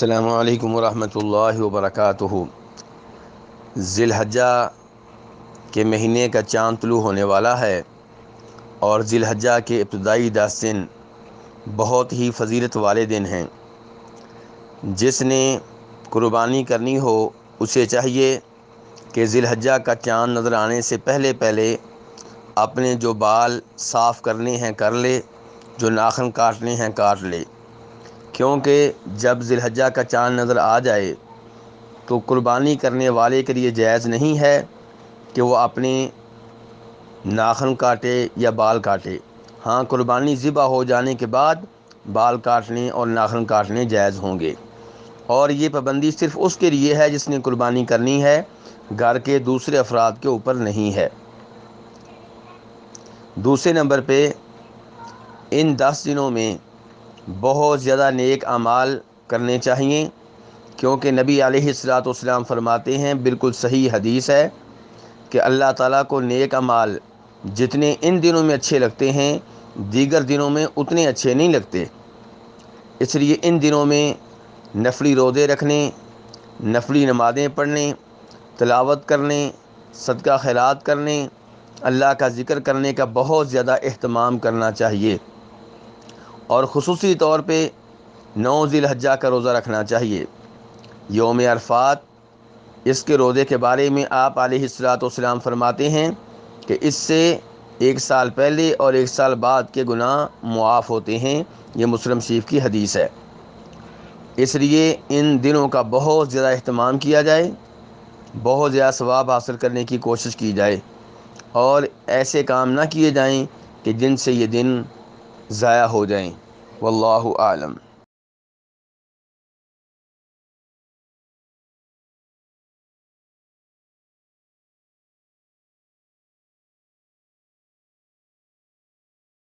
السلام علیکم ورحمۃ اللہ وبرکاتہ۔ ذی الحجہ کے مہینے کا چاند طلوع ہونے والا ہے، اور ذی الحجہ کے ابتدائی 10 دن بہت ہی فضیلت والے دن ہیں۔ جس نے قربانی کرنی ہو اسے چاہیے کہ ذی الحجہ کا چاند نظر آنے سے پہلے اپنے جو بال صاف کرنے ہیں کر لے، جو ناخن کاٹنے ہیں کاٹ لے، کیونکہ جب ذی الحجہ کا چاند نظر آ جائے تو قربانی کرنے والے کے لیے جائز نہیں ہے کہ وہ اپنے ناخن کاٹے یا بال کاٹے۔ ہاں، قربانی ذبح ہو جانے کے بعد بال کاٹنے اور ناخن کاٹنے جائز ہوں گے، اور یہ پابندی صرف اس کے لیے ہے جس نے قربانی کرنی ہے، گھر کے دوسرے افراد کے اوپر نہیں ہے۔ دوسرے نمبر پہ ان 10 دنوں میں بہت زیادہ نیک اعمال کرنے چاہیے، کیونکہ نبی علیہ الصلوۃ والسلام فرماتے ہیں، بالکل صحیح حدیث ہے، کہ اللہ تعالیٰ کو نیک اعمال جتنے ان دنوں میں اچھے لگتے ہیں دیگر دنوں میں اتنے اچھے نہیں لگتے۔ اس لیے ان دنوں میں نفلی روزے رکھنے، نفلی نمازیں پڑھنے، تلاوت کرنے، صدقہ خیرات کرنے، اللہ کا ذکر کرنے کا بہت زیادہ اہتمام کرنا چاہیے، اور خصوصی طور پہ 9 ذی الحجہ کا روزہ رکھنا چاہیے۔ یوم عرفات، اس کے روزے کے بارے میں آپ علیہ الصلوۃ والسلام فرماتے ہیں کہ اس سے 1 سال پہلے اور 1 سال بعد کے گناہ معاف ہوتے ہیں۔ یہ مسلم شریف کی حدیث ہے۔ اس لیے ان دنوں کا بہت زیادہ اہتمام کیا جائے، بہت زیادہ ثواب حاصل کرنے کی کوشش کی جائے، اور ایسے کام نہ کیے جائیں کہ جن سے یہ دن ضائع ہو جائیں۔ واللہ اعلم۔